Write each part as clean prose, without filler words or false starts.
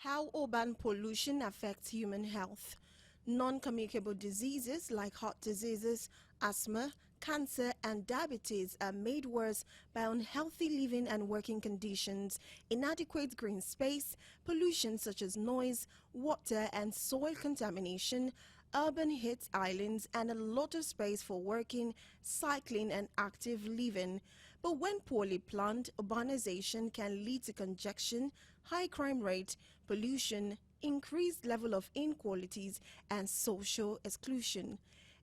How urban pollution affects human health. Non-communicable diseases like heart diseases, asthma, cancer and diabetes are made worse by unhealthy living and working conditions, inadequate green space, pollution such as noise, water and soil contamination, urban heat islands and a lot of space for working, cycling and active living. But when poorly planned, urbanization can lead to congestion, high crime rate, pollution, increased level of inequalities and social exclusion.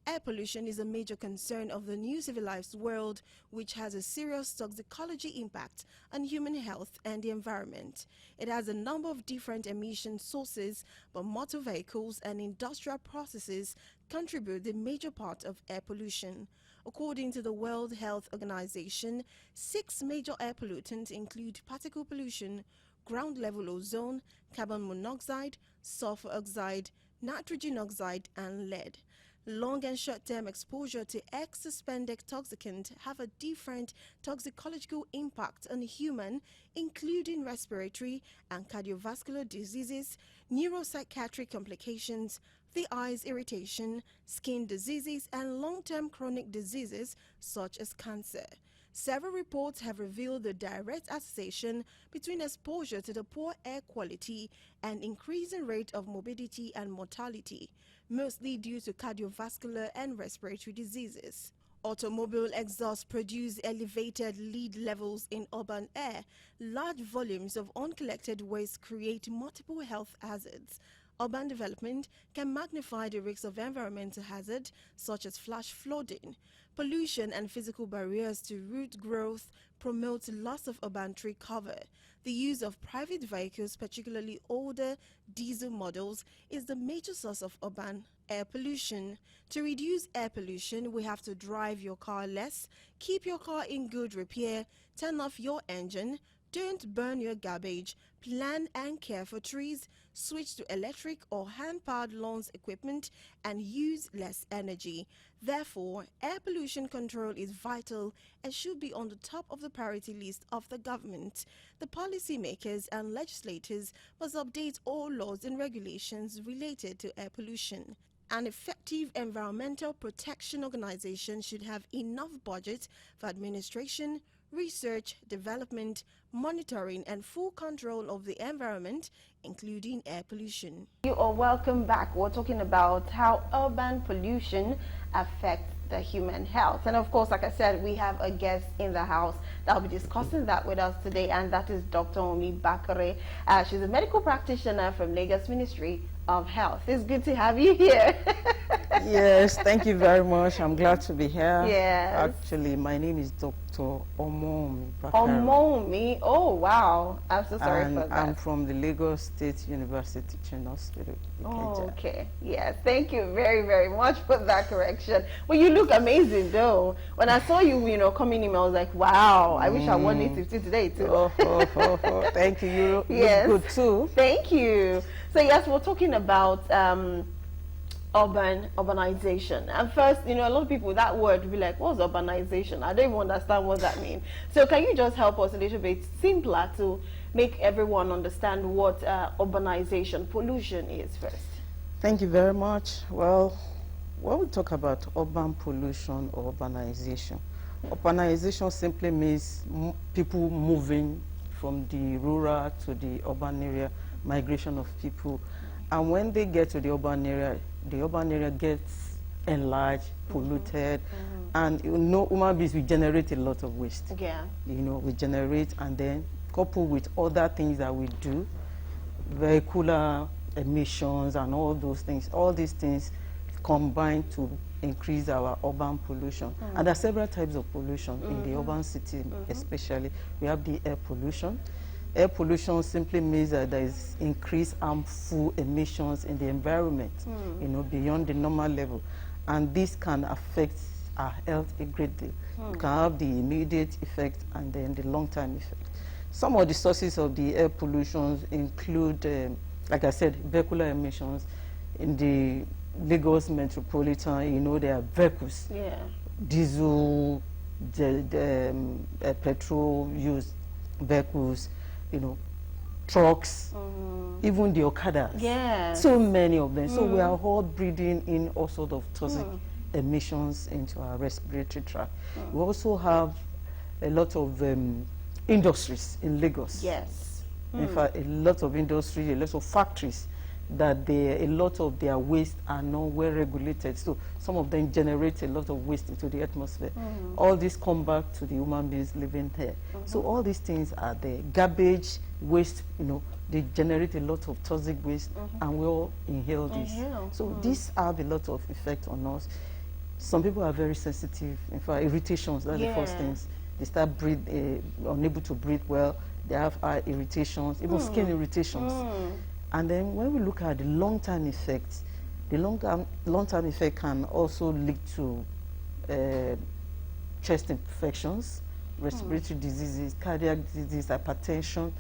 Air pollution is a major concern of the new civilized world, which has a serious toxicology impact on human health and the environment. It has a number of different emission sources, but motor vehicles and industrial processes contribute the major part of air pollution. According to the World Health Organization, 6 major air pollutants include particle pollution, ground level ozone, carbon monoxide, sulfur oxide, nitrogen oxide and lead. Long and short-term exposure to X-suspended toxicants have a different toxicological impact on human, including respiratory and cardiovascular diseases, neuropsychiatric complications, the eyes irritation, skin diseases and long-term chronic diseases such as cancer. Several reports have revealed the direct association between exposure to the poor air quality and increasing rate of morbidity and mortality, mostly due to cardiovascular and respiratory diseases. Automobile exhaust produce elevated lead levels in urban air. Large volumes of uncollected waste create multiple health hazards. Urban development can magnify the risks of environmental hazards such as flash flooding. Pollution and physical barriers to root growth promote loss of urban tree cover. The use of private vehicles, particularly older diesel models, is the major source of urban air pollution. To reduce air pollution, we have to drive your car less, keep your car in good repair, turn off your engine, don't burn your garbage, plan and care for trees, switch to electric or hand-powered lawns equipment, and use less energy. Therefore, air pollution control is vital and should be on the top of the priority list of the government. The policymakers and legislators must update all laws and regulations related to air pollution. An effective environmental protection organization should have enough budget for administration, research, development, monitoring and full control of the environment, including air pollution. You are welcome back. We're talking about how urban pollution affects the human health. And of course, like I said, we have a guest in the house that will be discussing that with us today, and that is Dr. Omi Bakare. She's a medical practitioner from Lagos Ministry of Health. It's good to have you here. Yes, thank you very much. I'm glad to be here. Yes. Actually, my name is Dr. Omomi Bakare. Omomi, oh wow. I'm so sorry for that. I'm from the Lagos State University Teaching Hospital. Oh, okay. Yes, thank you very, very much for that correction. Well, you look amazing though. When I saw you, coming in, I was like, wow, I wish I won 850 today too. Thank you. You yes. look good too. Thank you. So yes, we're talking about urbanization. And first, a lot of people, that word will be like, what's urbanization? I don't even understand what that means. So can you just help us a little bit simpler to make everyone understand what urbanization, pollution is first? Thank you very much. Well, when we talk about urban pollution or urbanization simply means people moving from the rural to the urban area, migration of people. And when they get to the urban area gets enlarged, polluted, and human beings, we generate a lot of waste. Yeah. We generate, and then coupled with other things that we do, vehicular emissions and all those things, all these things combine to increase our urban pollution. And there are several types of pollution in the urban city, especially. We have the air pollution. Air pollution simply means that there is increased harmful emissions in the environment, beyond the normal level. And this can affect our health a great deal. You can have the immediate effect and then the long-term effect. Some of the sources of the air pollution include, like I said, vehicular emissions. In the Lagos metropolitan, there are vehicles, diesel, petrol-used vehicles, trucks, even the Okadas. Yes. So many of them. So we are all breathing in all sorts of toxic emissions into our respiratory tract. We also have a lot of industries in Lagos. Yes. In fact, a lot of industry, a lot of factories that a lot of their waste are not well regulated. So some of them generate a lot of waste into the atmosphere. All this come back to the human beings living here. So all these things are there. Garbage, waste, they generate a lot of toxic waste, and we all inhale this. So these have a lot of effect on us. Some people are very sensitive. In fact, irritations, that's the first things. They start unable to breathe well. They have eye irritations, even skin irritations. And then when we look at the long-term effects, the long-term effect can also lead to chest infections, respiratory diseases, cardiac disease, hypertension,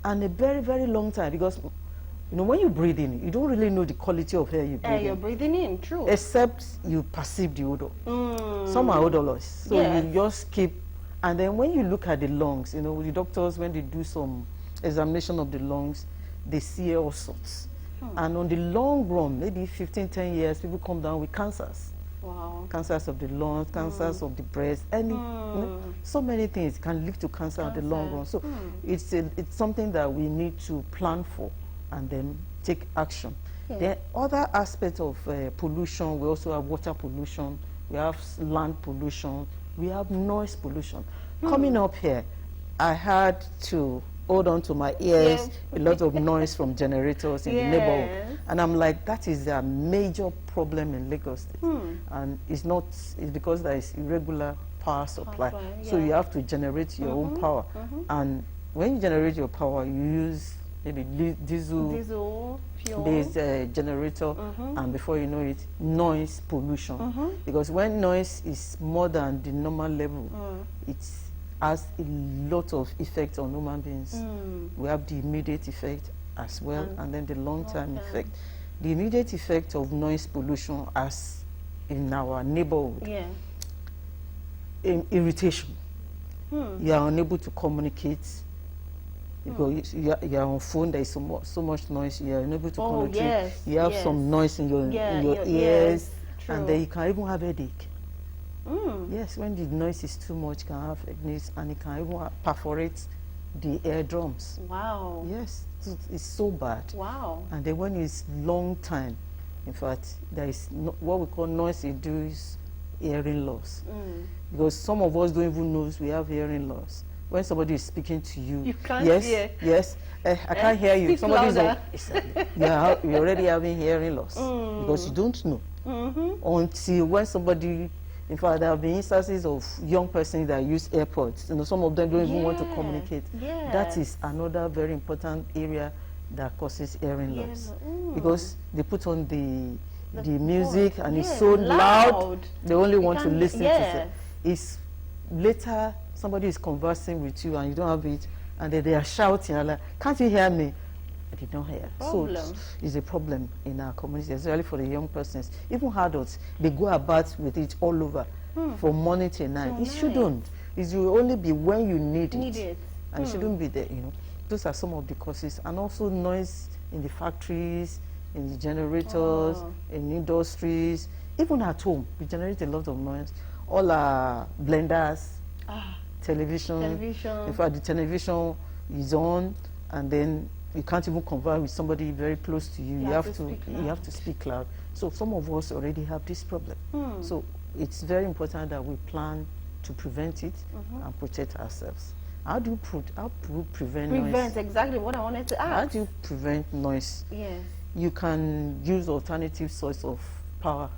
and a very, very long time, because when you breathe in, you don't really know the quality of air you breathe in. You're breathing in, true. Except you perceive the odor. Some are odorless, so you just keep. And then when you look at the lungs, the doctors, when they do some examination of the lungs, they see all sorts. And on the long run, maybe 15, 10 years, people come down with cancers. Wow. Cancers of the lungs, cancers of the breast, so many things can lead to cancer in the long run. So it's something that we need to plan for and then take action. The other aspect of pollution, we also have water pollution, we have land pollution, we have noise pollution. Coming up here, I had to hold on to my ears, a lot of noise from generators in the neighborhood. And I'm like, that is a major problem in Lagos State. And it's because there is irregular power supply. So you have to generate your own power. And when you generate your power, you use maybe diesel fuel-based generator, and before you know it, noise pollution. Because when noise is more than the normal level, it has a lot of effect on human beings. We have the immediate effect as well, and then the long-term effect. The immediate effect of noise pollution, as in our neighborhood, irritation. You are unable to communicate. Because you are on phone, there is so much noise, you are unable to communicate. You have some noise in your ears, and then you can even have headache. Yes, when the noise is too much, you can have headache, and it can even perforate the eardrums. Wow. Yes, it's so bad. Wow. And then when it's long time, in fact, there is what we call noise-induced hearing loss. Because some of us don't even know we have hearing loss. When somebody is speaking to you, you can't hear. Yes, I can't hear you. Somebody's on, you're already having hearing loss because you don't know until when somebody. In fact, there have been instances of young persons that use AirPods. Some of them don't even want to communicate. That is another very important area that causes hearing loss because they put on the music and it's so loud. They only want to listen to it. It's later. Somebody is conversing with you and you don't have it, and then they are shouting, like, can't you hear me? I did not hear. So it's a problem in our community, especially for the young persons. Even adults, they go about with it all over from morning till night. It shouldn't. It will only be when you need it. And it shouldn't be there, Those are some of the causes. And also noise in the factories, in the generators, in industries, even at home. We generate a lot of noise. All our blenders, television. In fact, the television is on, and then you can't even converse with somebody very close to you. You have to speak loud. So some of us already have this problem. So it's very important that we plan to prevent it and protect ourselves. How do you prevent noise? Prevent, exactly what I wanted to ask. How do you prevent noise? Yes. You can use alternative source of power.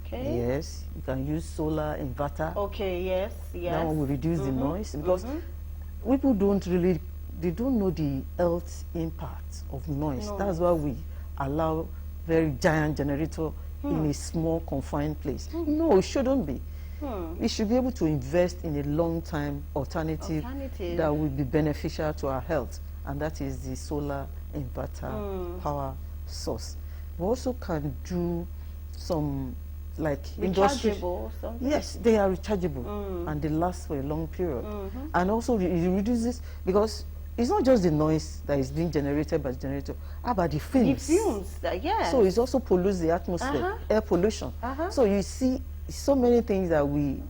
Okay. Yes, you can use solar inverter. Okay, yes. That one will reduce the noise because people don't know the health impact of noise. That's why we allow very giant generator in a small confined place. No, it shouldn't be. We should be able to invest in a long-time alternative that will be beneficial to our health, and that is the solar inverter power source. We also can do some rechargeable something? Yes, they are rechargeable and they last for a long period. And also it reduces, because it's not just the noise that is being generated by the generator. How about the fumes? The fumes, yeah. So it also pollutes the atmosphere, air pollution. So you see so many things that we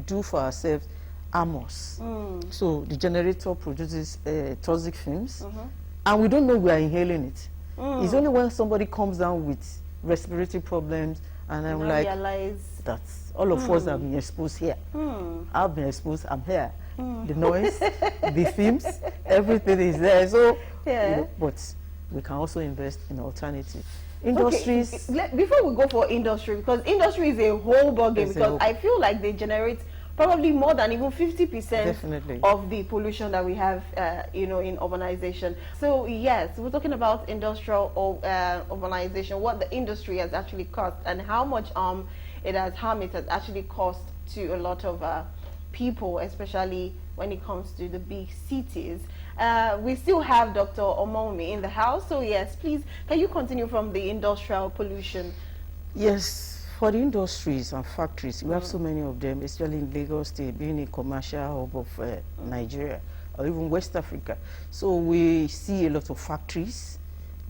do for ourselves harm us. So the generator produces toxic fumes, and we don't know we are inhaling it. It's only when somebody comes down with respiratory problems, and I'm like, realize that all of us have been exposed here. I've been exposed, I'm here. The noise, the fumes, everything is there. So, you know, but we can also invest in alternative industries. Okay. Before we go for industry, because industry is a whole ballgame, because I feel like they generate probably more than even 50% of the pollution that we have, you know, in urbanization. So yes, we're talking about industrial urbanization, what the industry has actually cost, and how much it has actually cost to a lot of people, especially when it comes to the big cities. We still have Dr. Omomi in the house, so yes, please, can you continue from the industrial pollution? Yes. For the industries and factories, we have so many of them, especially in Lagos State, being a commercial hub of Nigeria, or even West Africa. So we see a lot of factories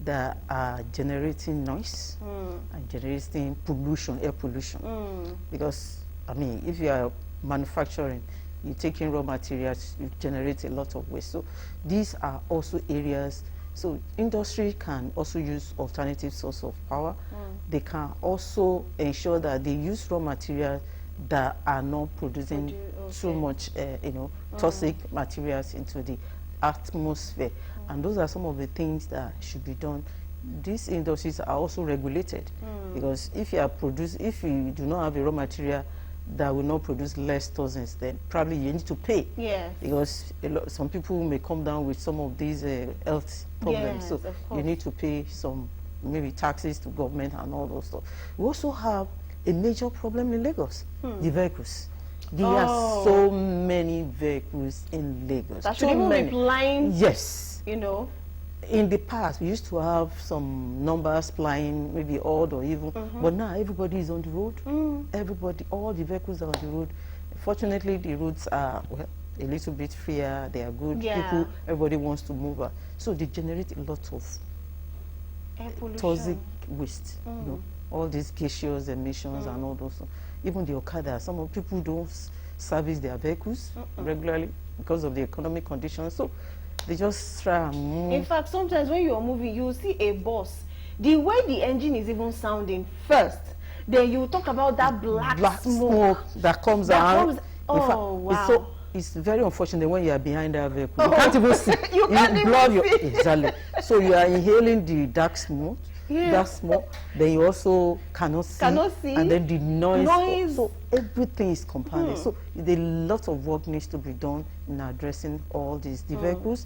that are generating noise and generating pollution, air pollution. Because, I mean, if you are manufacturing, you take in raw materials, you generate a lot of waste. So these are also areas. So industry can also use alternative source of power. They can also ensure that they use raw materials that are not producing too much, you know, toxic materials into the atmosphere. And those are some of the things that should be done. These industries are also regulated, because if you do not have a raw material that will not produce less toxins, then probably you need to pay. Yes. Because some people may come down with some of these health problems. Yes, so you need to pay some maybe taxes to government and all those stuff. We also have a major problem in Lagos, the vehicles. There are so many vehicles in Lagos. That should even be blind. Yes. You know. In the past, we used to have some numbers flying, maybe odd or even, but now everybody is on the road. Everybody, all the vehicles are on the road. Fortunately, the roads are a little bit freer. They are good. People, everybody wants to move. So they generate a lot of toxic waste. You know, all these gaseous emissions and all those. Even the Okada, some of people don't service their vehicles regularly because of the economic conditions. So they just try and move. In fact, sometimes when you are moving, you will see a bus. The way the engine is even sounding first, then you talk about that black smoke that comes out. Oh, wow. It's very unfortunate when you are behind that vehicle. You can't even see. You can't even see. Exactly. So you are inhaling the dark smoke. That smoke. Then you also cannot see. And then the noise. So everything is compounded. So a lot of work needs to be done in addressing all these. The vehicles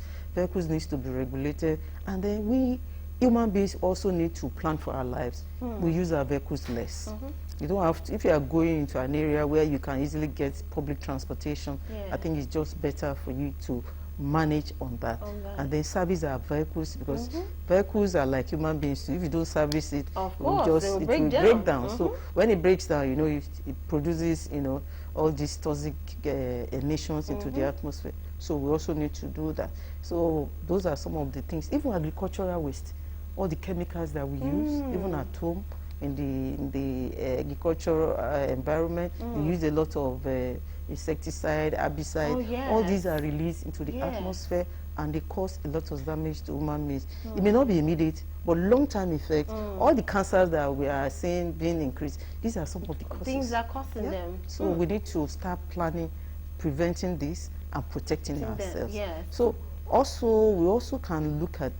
needs to be regulated. And then we human beings also need to plan for our lives. We use our vehicles less. You don't have to, if you are going into an area where you can easily get public transportation, I think it's just better for you to manage on that. And then service our vehicles, because vehicles are like human beings. So if you don't service it, it will break down. So when it breaks down, you know, it produces, you know, all these toxic emissions into the atmosphere. So we also need to do that. So those are some of the things. Even agricultural waste, all the chemicals that we use, even at home, in the agricultural environment, we use a lot of insecticide, herbicide. All these are released into the atmosphere, and they cause a lot of damage to human beings. It may not be immediate, but long-term effects. All the cancers that we are seeing being increased, these are some of the causes. Things are causing them. So we need to start planning, preventing this, and protecting ourselves. So we also can look at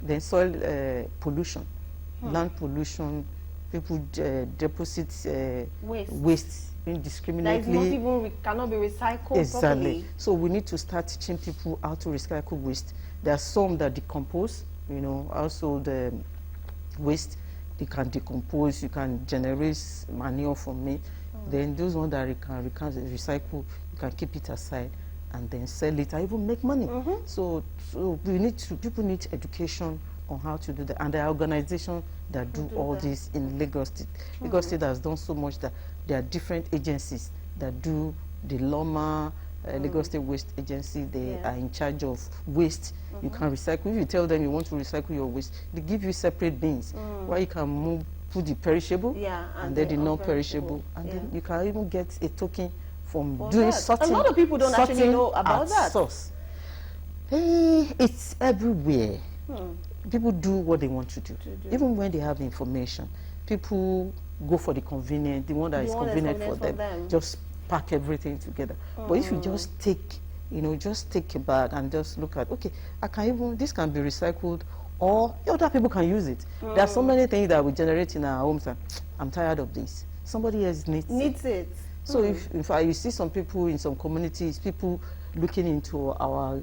the soil pollution, land pollution. People deposit waste indiscriminately. That is not even cannot be recycled properly. So we need to start teaching people how to recycle waste. There are some that decompose. You know, also the waste, they can decompose. You can generate manure from it. Then those ones that can recycle, you can keep it aside and then sell it or even make money. So people need education on how to do that, and there are organizations that do all this in Lagos State. Lagos State has done so much that there are different agencies that do the LOMA, Lagos State Waste Agency. They Yeah. are in charge of waste. You can recycle. If you tell them you want to recycle your waste, they give you separate bins where you can put the perishable Yeah, and then the non-perishable. non-perishable, and Yeah. then you can even get a token from For doing that. sorting. A lot of people don't actually sorting know about at that. Source. It's everywhere. People do what they want to do. Even when they have information, people go for the convenient, the one that is convenient for them. Just pack everything together. But if you just take, just take a bag and just look at, okay, this can be recycled, or other people can use it. There are so many things that we generate in our homes, and I'm tired of this. Somebody else needs it. So if in fact you see some people in some communities, people looking into our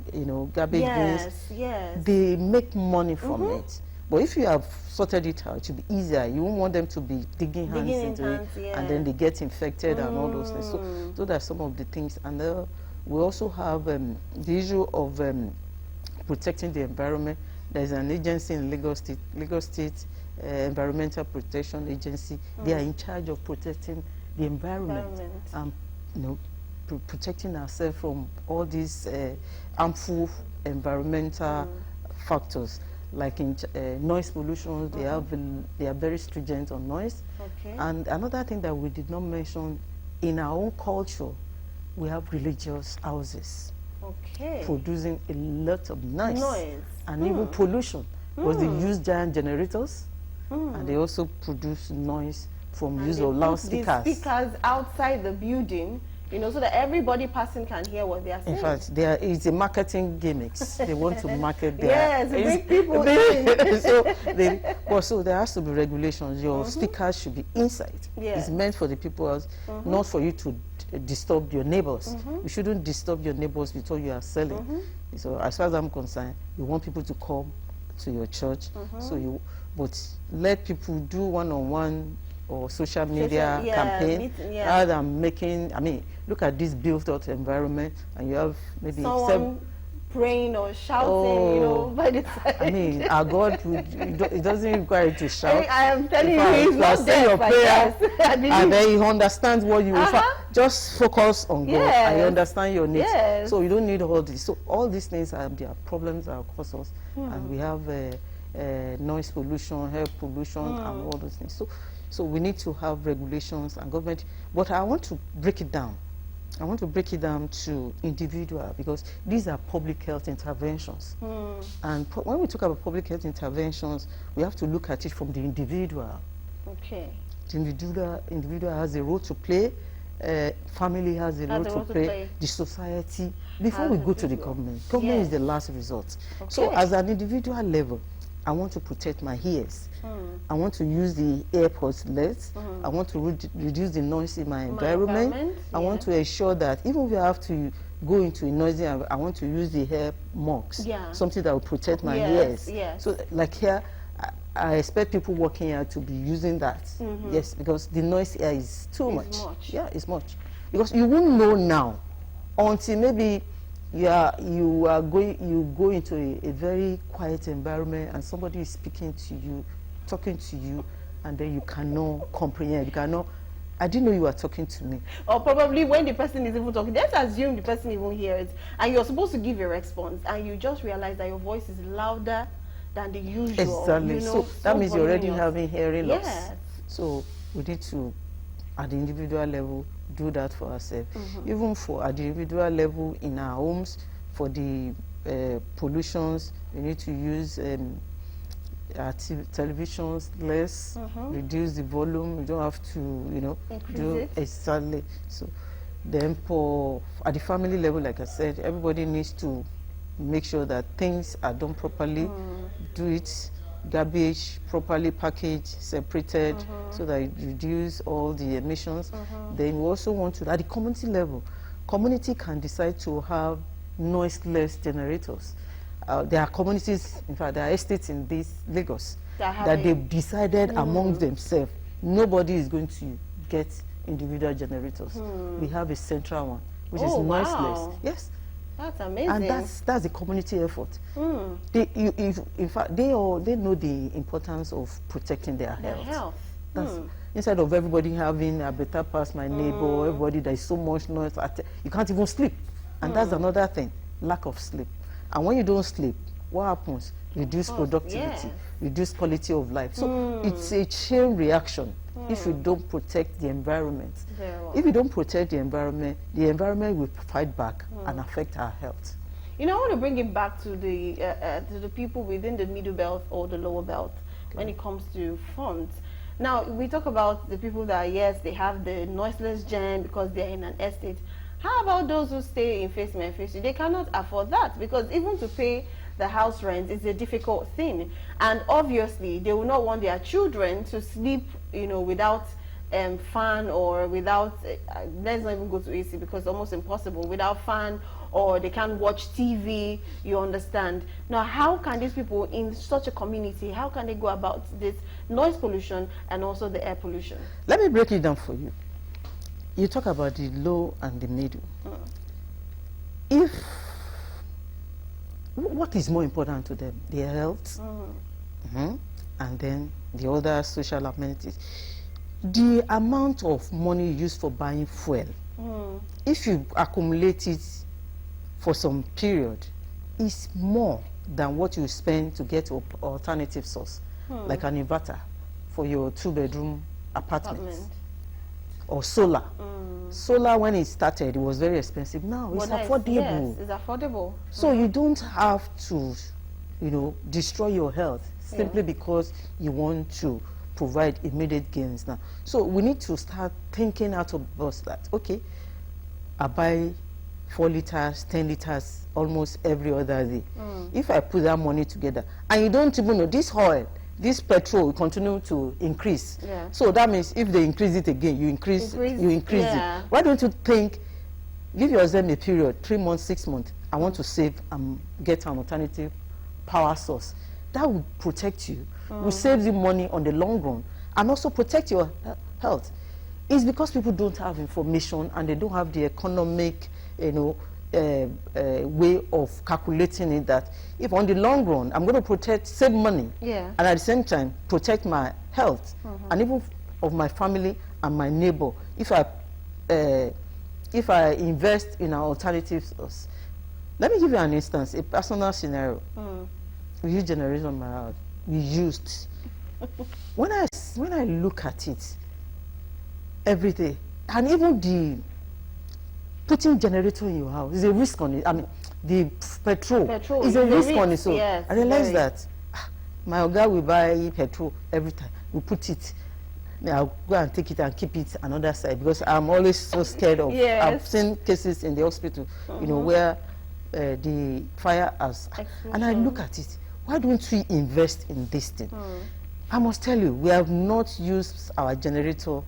garbage bins, they make money from it. But if you have sorted it out, it will be easier. You won't want them to be digging hands into it, and then they get infected and all those things. So those are some of the things. And we also have the issue of protecting the environment. There's an agency in Lagos State Environmental Protection Agency. They are in charge of protecting the environment. Protecting ourselves from all these harmful environmental factors, like in noise pollution. They are very stringent on noise. And another thing that we did not mention, in our own culture, we have religious houses producing a lot of noise. And even pollution, because they use giant generators, and they also produce noise from use of loudspeakers. Speakers outside the building, so that everybody passing can hear what they are saying. In fact, it's a marketing gimmicks. They want to market their... bring people in. So there has to be regulations. Your speakers should be inside. It's meant for the people else, not for you to disturb your neighbors. You shouldn't disturb your neighbors before you are selling. So as far as I'm concerned, you want people to come to your church. But let people do one-on-one or social media campaign rather than making, look at this built-out environment, and you have maybe someone praying or shouting, by the side. Our God, it doesn't require you to shout. I am telling you, he's not there. Your prayer, and then he understands what you just focus on God, and you understand your needs. So you don't need all this. So all these things are their problems, are causes, and we have noise pollution, air pollution, and all those things. So we need to have regulations and government. But I want to break it down. I want to break it down to individual, because these are public health interventions. And when we talk about public health interventions, we have to look at it from the individual. The individual has a role to play. Family has a role to play. The society. Before we go to the government is the last resort. So as an individual level, I want to protect my ears. I want to use the AirPods less. I want to reduce the noise in my environment. I want to ensure that even if I have to go into a noisy, I want to use the hair mugs, something that will protect my ears. So like here, I expect people working here to be using that. Yes, because the noise here is too much. Yeah, it's much. Because you won't know now until maybe you go into a very quiet environment and somebody is speaking to you, talking to you, and then you cannot comprehend. You cannot. I didn't know you were talking to me. Or probably when the person is even talking, let's assume the person even hears, and you're supposed to give a response, and you just realize that your voice is louder than the usual. Exactly. So that means you're already having hearing loss. Yes. So we need to, at the individual level, do that for ourselves. Even at the individual level in our homes, for the pollutions, we need to use televisions less, reduce the volume. You don't have to, do it. Exactly. So then at the family level, like I said, everybody needs to make sure that things are done properly. Do it. Garbage properly packaged, separated, so that it reduce all the emissions. Then we also want to, at the community level, community can decide to have noiseless generators. There are communities, in fact, there are estates in this Lagos that they've decided among themselves, nobody is going to get individual generators. We have a central one, which is noiseless. Yes. That's amazing. And that's a community effort. In fact, they know the importance of protecting their health. Instead of everybody having a better pass my neighbor, everybody, there is so much noise, you can't even sleep. And that's another thing, lack of sleep. And when you don't sleep, what happens? Reduce productivity, reduce quality of life. So it's a chain reaction if you don't protect the environment. If you don't protect the environment will fight back and affect our health. You know, I want to bring it back to the people within the middle belt or the lower belt when it comes to funds. Now, we talk about the people that, yes, they have the noiseless gen because they're in an estate. How about those who stay in Face Me and Face You? They cannot afford that, because even to pay the house rent is a difficult thing. And obviously, they will not want their children to sleep, you know, without fan, or without, let's not even go to AC because it's almost impossible, without fan, or they can't watch TV, you understand. Now, how can these people in such a community, how can they go about this noise pollution and also the air pollution? Let me break it down for you. You talk about the low and the middle. What is more important to them? Their health, and then the other social amenities. The amount of money used for buying fuel, if you accumulate it for some period, is more than what you spend to get an alternative source, like an inverter for your 2-bedroom apartment. Or solar. Solar, when it started, it was very expensive. Now it's affordable. Yes, it's affordable. So you don't have to, you know, destroy your health simply because you want to provide immediate gains now. So we need to start thinking out of the box that, okay, I buy 4 liters, 10 liters almost every other day. If I put that money together, and you don't even know this oil, this petrol will continue to increase. So that means if they increase it again, you increase it. Why don't you think, give yourself a period, 3 months, 6 months, I want to save and get an alternative power source. That will protect you, will save you money on the long run, and also protect your health. It's because people don't have information and they don't have the economic, you know, way of calculating it, that if on the long run I'm going to save money, and at the same time protect my health and even of my family and my neighbor, if I invest in an alternative source. Let me give you an instance, a personal scenario. We use generators on my house. We used. when I look at it every day, and even the putting generator in your house is a risk on it. I mean, the petrol is a risk on it. So I realized that my guy will buy petrol every time. We put it. I'll go and take it and keep it another side, because I'm always so scared of. I've seen cases in the hospital, you know, where the fire has. And I look at it. Why don't we invest in this thing? I must tell you, we have not used our generator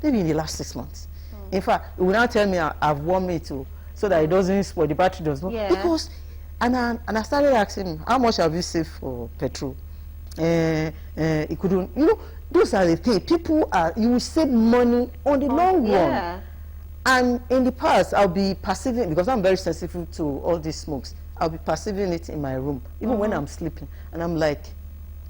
maybe in the last 6 months. In fact, it will now tell me I've warmed it to, so that it doesn't spoil, the battery does not. Because, and I started asking him, how much have you saved for petrol? It couldn't, you know, those are the things. People are, you will save money on the long run. And in the past, I'll be perceiving, because I'm very sensitive to all these smokes, I'll be perceiving it in my room, even when I'm sleeping. And I'm like,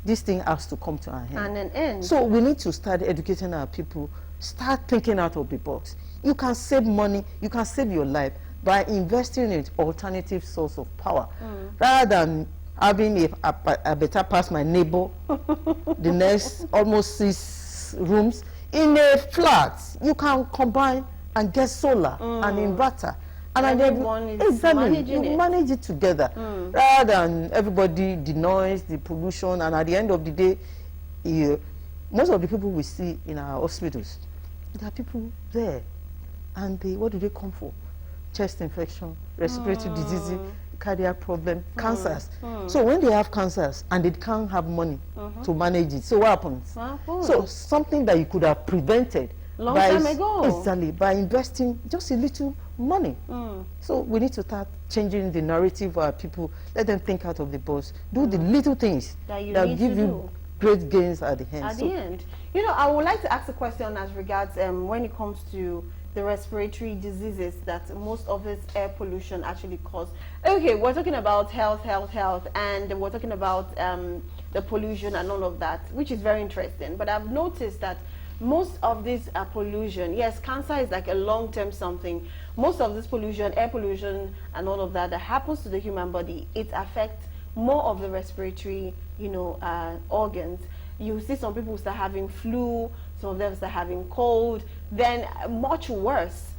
this thing has to come to an end. And an end. So we need to start educating our people, start thinking out of the box. You can save money, you can save your life by investing in alternative source of power, rather than having a better pass my neighbor, the next almost 6 rooms. In a flat, you can combine and get solar and inverter. And everyone is managing it. Manage it together, rather than everybody, the noise, the pollution, and at the end of the day, most of the people we see in our hospitals, there are people there, and what do they come for? Chest infection, respiratory diseases, cardiac problem, cancers. So when they have cancers and they can't have money to manage it, so what happens? So something that you could have prevented long time ago. Exactly, by investing just a little money. So we need to start changing the narrative of our people, let them think out of the box, do the little things that give you great gains at the end. At the end. You know, I would like to ask a question as regards when it comes to the respiratory diseases that most of this air pollution actually causes. Okay, we're talking about health, and we're talking about the pollution and all of that, which is very interesting. But I've noticed that most of this pollution, yes, cancer is like a long-term something. Most of this pollution, air pollution and all of that that happens to the human body, it affects more of the respiratory, organs. You see some people start having flu, some of them start having cold, then much worse,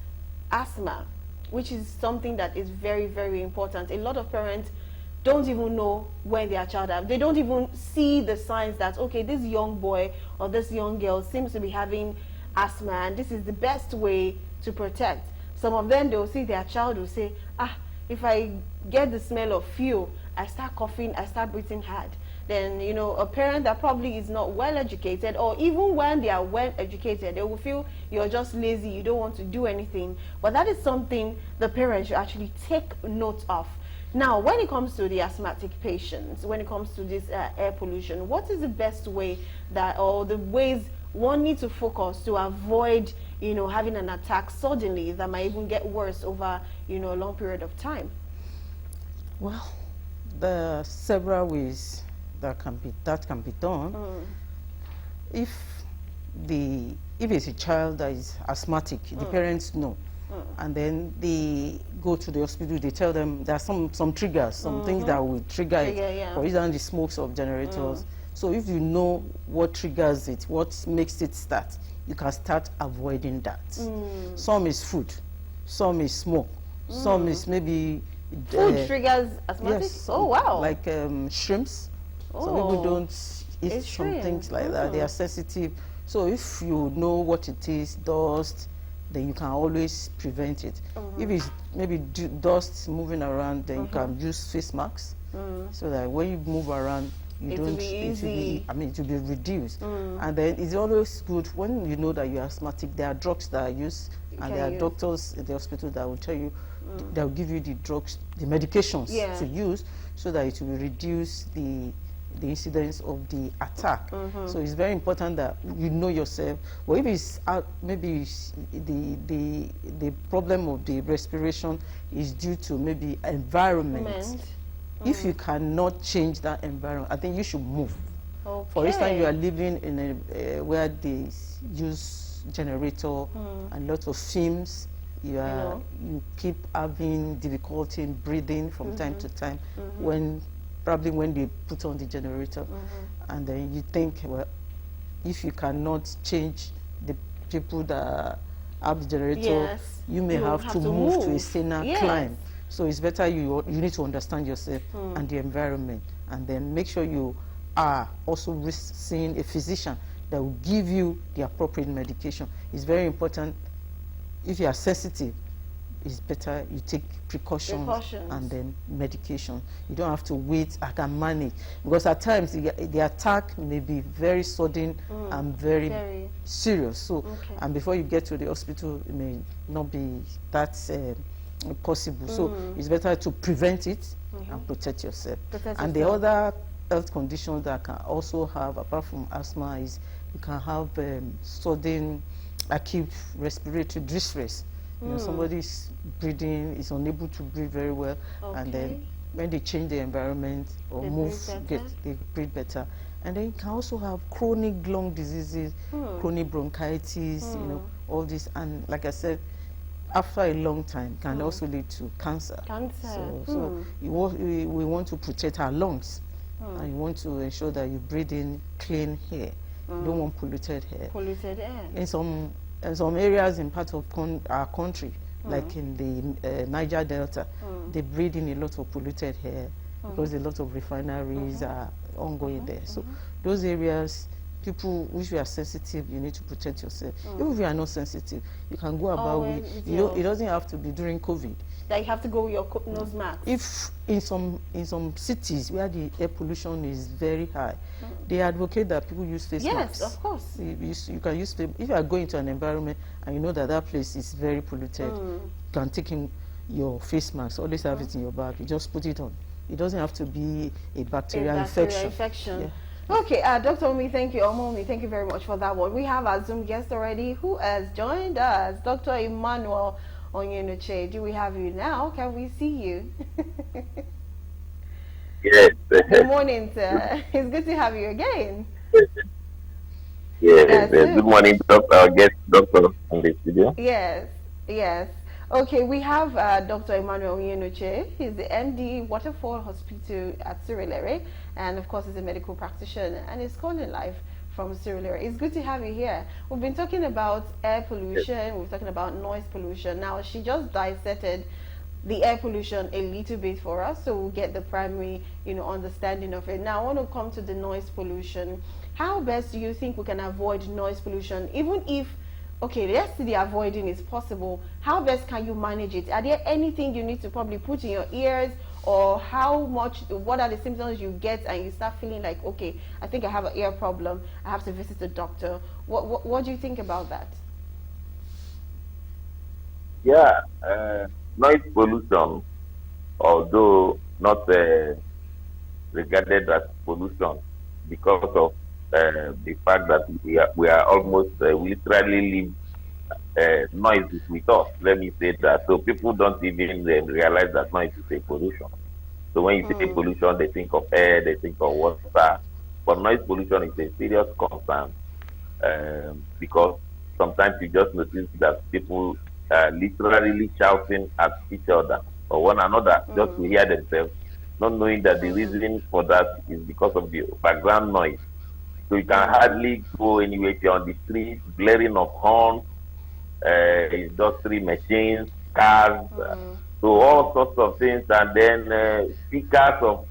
asthma, which is something that is very, very important. A lot of parents don't even know when their child have. They don't even see the signs that, okay, this young boy or this young girl seems to be having asthma, and this is the best way to protect. Some of them, they'll see their child will say, if I get the smell of fuel, I start coughing, I start breathing hard. Then, a parent that probably is not well educated, or even when they are well educated, they will feel you're just lazy, you don't want to do anything. But that is something the parents should actually take note of. Now, when it comes to the asthmatic patients, when it comes to this air pollution, what is the best way or the ways one needs to focus to avoid, having an attack suddenly that might even get worse over, a long period of time? Well, there are several ways that can be done. If it's a child that is asthmatic, the parents know. And then they go to the hospital, they tell them there are some triggers, some things that will trigger it. Yeah. For example, the smokes of generators. So if you know what triggers it, what makes it start, you can start avoiding that. Some is food, some is smoke, some is maybe... Food triggers asthmatic? Yes. Oh, wow. Like shrimps. Some people don't eat some things like that. They are sensitive. So if you know what it is, dust, then you can always prevent it. If it's maybe dust moving around, then you can use face masks, so that when you move around, it will be reduced. And then it's always good when you know that you're asthmatic. There are drugs that are used, and there are doctors in the hospital that will tell you, they will give you the drugs, the medications to use, so that it will reduce the incidence of the attack. So it's very important that you know yourself. Well, if it's maybe the problem of the respiration is due to maybe environment. If you cannot change that environment, I think you should move. Okay. For instance, you are living in where they use generator and lots of fumes. You keep having difficulty in breathing from time to time probably when they put on the generator. And then you think, well, if you cannot change the people that have the generator, you may have to move to a saner climate. So it's better you need to understand yourself and the environment, and then make sure you are also seeing a physician that will give you the appropriate medication. It's very important. If you are sensitive, it's better you take precautions and then medication. You don't have to wait, I can manage. Because at times the attack may be very sudden and very serious. So, and before you get to the hospital, it may not be that possible. So it's better to prevent it and protect yourself. The other health conditions that can also have, apart from asthma, is you can have sudden acute respiratory distress. Somebody is breathing, is unable to breathe very well, and then when they change the environment or they breathe better. And then you can also have chronic lung diseases, chronic bronchitis, all this. And like I said, after a long time, can also lead to cancer. So we want to protect our lungs, and you want to ensure that you breathe in clean air. You don't want polluted air. In some areas in part of our country, like in the Niger Delta, they breathe in a lot of polluted air because a lot of refineries are ongoing there. So those areas, people which are sensitive, you need to protect yourself. Even if you are not sensitive, you can go about with, it doesn't have to be during COVID. That you have to go with your nose mask. If in some cities where the air pollution is very high, they advocate that people use face masks. Yes, of course. You can use, if you are going to an environment and you know that that place is very polluted, you can take in your face mask, always have it in your bag, you just put it on. It doesn't have to be a bacterial infection. Yeah. Okay, Dr. Omi, thank you. Omomi, thank you very much for that one. We have our Zoom guest already who has joined us, Dr. Emmanuel Onyenuche. Do we have you now? Can we see you? Yes. Good morning, sir. It's good to have you again. Yes, good So morning, doctor. Our guest doctor in the studio. yes, yes. Okay, we have Dr. Emmanuel Yenuche. He's the MD, Waterfall Hospital at Surulere, and of course, he's a medical practitioner, and he's calling live from Surulere. It's good to have you here. We've been talking about air Yes. pollution, we've talking about noise pollution. Now, she just dissected the air pollution a little bit for us, so we'll get the primary, understanding of it. Now, I want to come to the noise pollution. How best do you think we can avoid noise pollution, even if, okay, let's see, the avoiding is possible? How best can you manage it? Are there anything you need to probably put in your ears, or how much? What are the symptoms you get and you start feeling like, okay, I think I have an ear problem, I have to visit a doctor? What do you think about that? Yeah, noise pollution, although not regarded as pollution because of the fact that we are almost we literally live noise is with us. Let me say that. So people don't even realize that noise is a pollution. So when you say Mm, pollution, they think of air, they think of water, but noise pollution is a serious concern because sometimes you just notice that people literally shouting at each other or one another just to mm, hear themselves, not knowing that the mm-hmm, reason for that is because of the background noise. So you can mm, hardly go anywhere if you're on the street, blaring of horns, industry machines, cars, mm, so mm, all sorts of things, and then speakers of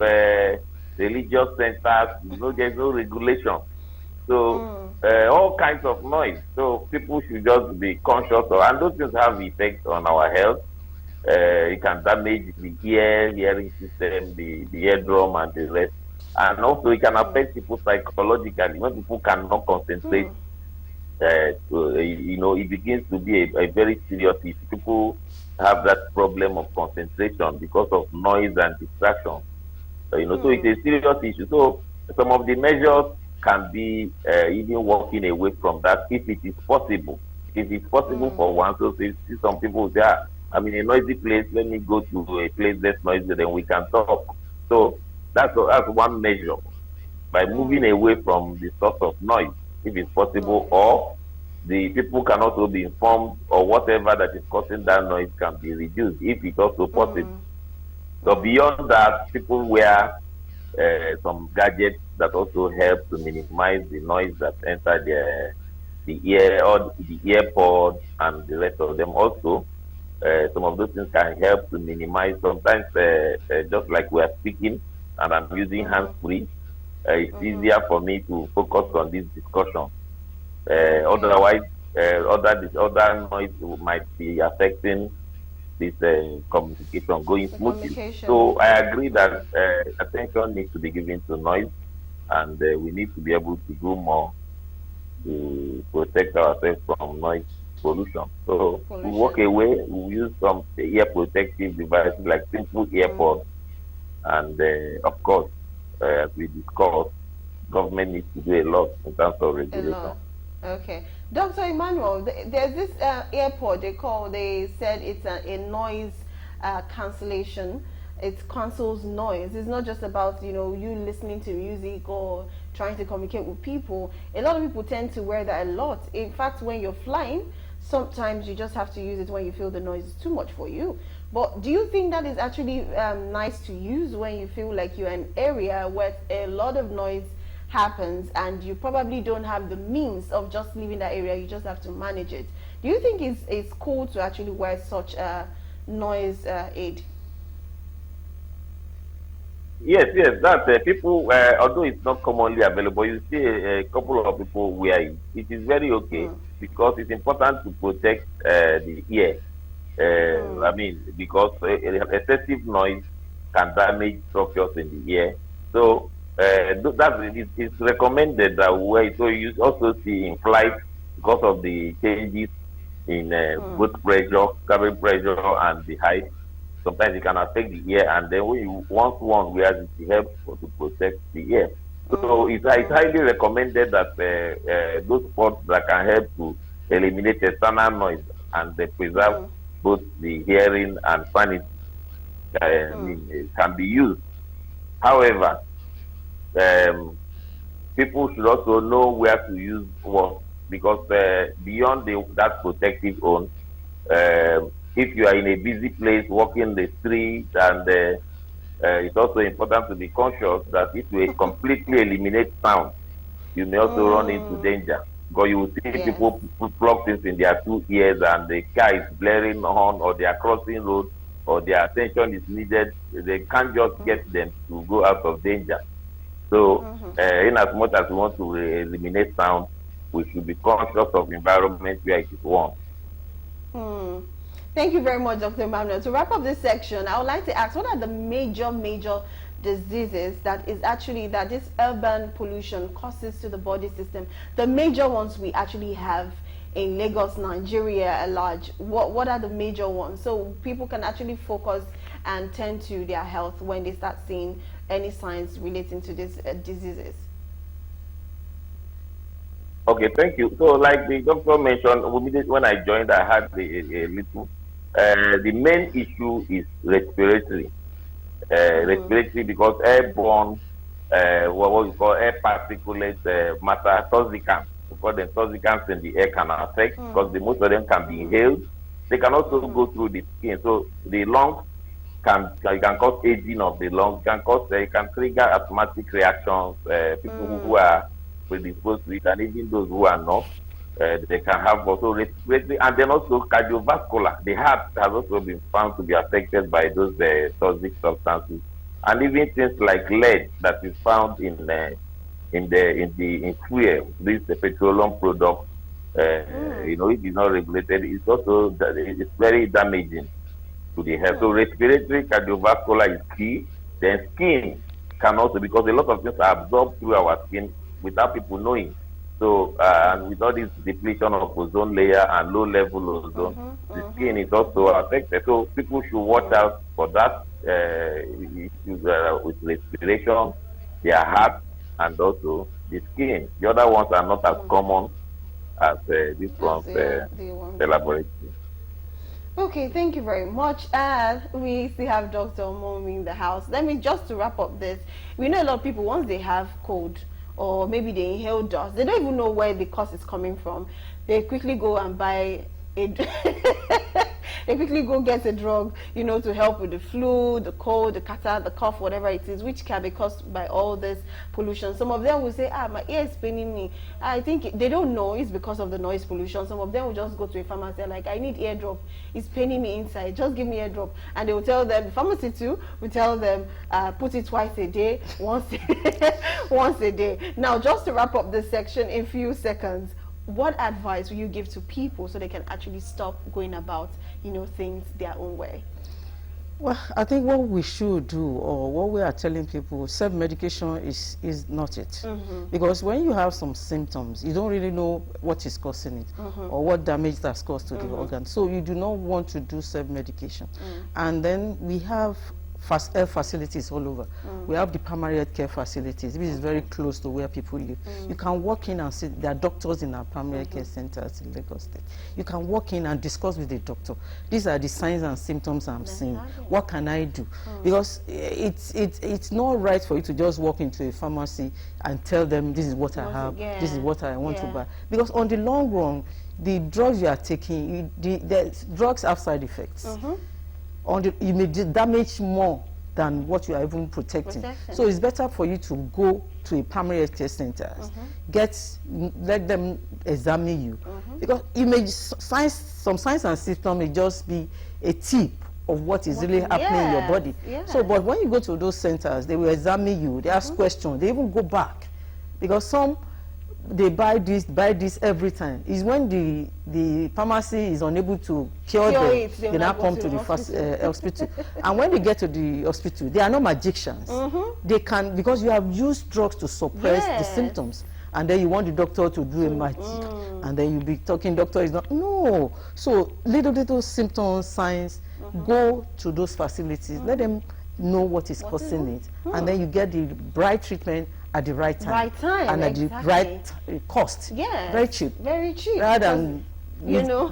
religious centers. There's no regulation. So mm, all kinds of noise. So people should just be conscious of, and those things have effects on our health. It can damage the hearing system, the eardrum, and the rest. And also, it can mm, affect people psychologically when people cannot concentrate. mm, It begins to be a very serious issue. People have that problem of concentration because of noise and distraction. So it's mm, a serious issue. So some of the measures can be even walking away from that if it is possible. If it's possible mm. for one, so see some people say, I'm in a noisy place, let me go to a place less noisy, then we can talk. So that's one measure by moving Mm, away from the source of noise, if it's possible, noise. or the people can also be informed, or whatever that is causing that noise can be reduced if it's also possible. Mm, So mm, beyond that, people wear some gadgets that also help to minimize the noise that enter the ear or the earpods and the rest of them. Also, some of those things can help to minimize. Sometimes, just like we are speaking and I'm using hands mm, free, it's mm-hmm. easier for me to focus on this discussion. Okay. Otherwise, other noise might be affecting this communication going The smoothly. communication. So I agree that Mm, attention needs to be given to noise, and we need to be able to do more to protect ourselves from noise pollution. So we walk pollution. away, we use some ear protective devices like simple Mm, earpods, and of course, as we discussed, government needs to do a lot in terms of a regulation. lot. Okay. Dr. Emmanuel, there's this airport they said it's a noise cancellation. It cancels noise. It's not just about, you listening to music or trying to communicate with people. A lot of people tend to wear that a lot. In fact, when you're flying, sometimes you just have to use it when you feel the noise is too much for you. But do you think that is actually nice to use when you feel like you're in an area where a lot of noise happens and you probably don't have the means of just leaving that area, you just have to manage it? Do you think it's cool to actually wear such a noise aid? Yes, yes, that's people. Although it's not commonly available, you see a couple of people wear it. It is very okay Mm, because it's important to protect the ear. mm, I mean, because excessive noise can damage structures in the ear. So it's recommended that we wear it. So you also see in flight because of the changes in mm, both pressure, cabin pressure, and the height. Sometimes it can affect the ear, and then when you once one wears it, it helps to protect the ear. So mm, it's mm, highly recommended that those spots that can help to eliminate external noise and they preserve mm, both the hearing and sanity, I mm, mean, it can be used. However, um, people should also know where to use what, because beyond that protective zone, if you are in a busy place, walking the street, and it's also important to be conscious that if you completely eliminate sound, you may also run into danger. Because you will see Yes. people plug things in their 2 ears and the car is blaring on, or they are crossing road, or their attention is needed. They can't just get them to go out of danger. So, in as much as we want to eliminate sound, we should be conscious of environment where it is warm. Thank you very much, Dr. Emmanuel. To wrap up this section, I would like to ask, what are the major diseases that this urban pollution causes to the body system? The major ones we actually have in Lagos, Nigeria at large. What are the major ones? So people can actually focus and tend to their health when they start seeing any signs relating to these diseases. Okay, thank you. So, like the doctor mentioned, when I joined, I had a little. The main issue is respiratory. Respiratory, because airborne, what we call air particulate matter, toxicants. We call them toxicants in the air can affect, because most of them can be inhaled. They can also go through the skin. So the lungs can cause aging of the lungs, can trigger asthmatic reactions. People who are predisposed to it, and even those who are not, they can have also respiratory, and then also cardiovascular. The heart has also been found to be affected by those toxic substances, and even things like lead that is found in fuel, these petroleum products. You know, it is not regulated. It's very damaging to the health. So respiratory, cardiovascular is key. Then skin can also, because a lot of things are absorbed through our skin without people knowing. So, and with all this depletion of ozone layer and low level ozone, the skin is also affected. So people should watch out for that issues with respiration, their heart, and also the skin. The other ones are not as common as these ones, the laboratory. Okay, thank you very much. We still have Dr. Omomi in the house. Let me just to wrap up this. We know a lot of people, once they have cold or maybe they inhale dust, they don't even know where the cause is coming from. They quickly go and buy a they quickly go get a drug, you know, to help with the flu, the cold, the catarrh, the cough, whatever it is, which can be caused by all this pollution. Some of them will say, my ear is paining me. I think they don't know it's because of the noise pollution. Some of them will just go to a pharmacy like, I need eardrop. It's paining me inside. Just give me eardrop. And they will tell them, the pharmacy too, will tell them, put it twice a day, once a day. Now, just to wrap up this section in a few seconds, what advice will you give to people so they can actually stop going about, you know, things their own way? Well, I think what we should do, or what we are telling people, self-medication is not it. Because when you have some symptoms, you don't really know what is causing it, or what damage that's caused to the organ. So you do not want to do self-medication. And then we have health facilities all over. We have the primary care facilities, which is very close to where people live. You can walk in and see, there are doctors in our primary care centers in Lagos State. You can walk in and discuss with the doctor. These are the signs and symptoms I'm seeing. What can I do? Because it's not right for you to just walk into a pharmacy and tell them, this is what I have, this is what I want to buy. Because on the long run, the drugs you are taking, the drugs have side effects. You may damage more than what you are even protecting. So it's better for you to go to a primary care center, let them examine you, because you may some signs and symptoms may just be a tip of what is really happening in your body. So, but when you go to those centers, they will examine you. They ask questions. They even go back, because some they buy this every time. Is when the pharmacy is unable to cure them, they now come to the hospital. And when they get to the hospital, they are not magicians. They can, because you have used drugs to suppress the symptoms, and then you want the doctor to do a magic, and then you'll be talking, doctor is not, no. So little symptoms, signs, go to those facilities, let them know what is causing it, and then you get the right treatment at the right time, and at the right cost. Very cheap. Very cheap. Rather than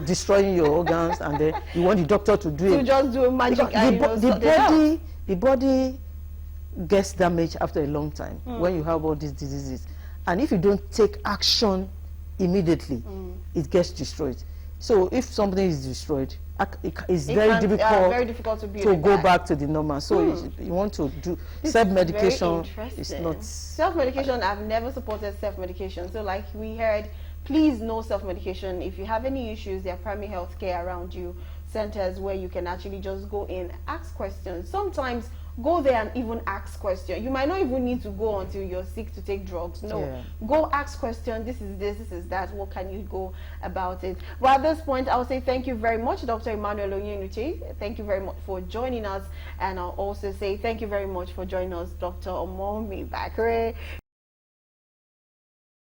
destroying your organs, and then you want the doctor to do it. Just do magic. The body gets damaged after a long time when you have all these diseases. And if you don't take action immediately, it gets destroyed. So if something is destroyed, it's very difficult to go back to the normal. So you want to do self-medication. It's not self-medication. I've never supported self-medication. So like we heard, please no self-medication. If you have any issues, there are primary health care around you, centers where you can actually just go in, ask questions. Sometimes go there and even ask questions. You might not even need to go until you're sick to take drugs. No, go ask questions. This is that. What can you go about it? Well, at this point, I'll say thank you very much, Dr. Emmanuel Onyenuche. Thank you very much for joining us. And I'll also say thank you very much for joining us, Dr. Omomi Bakre.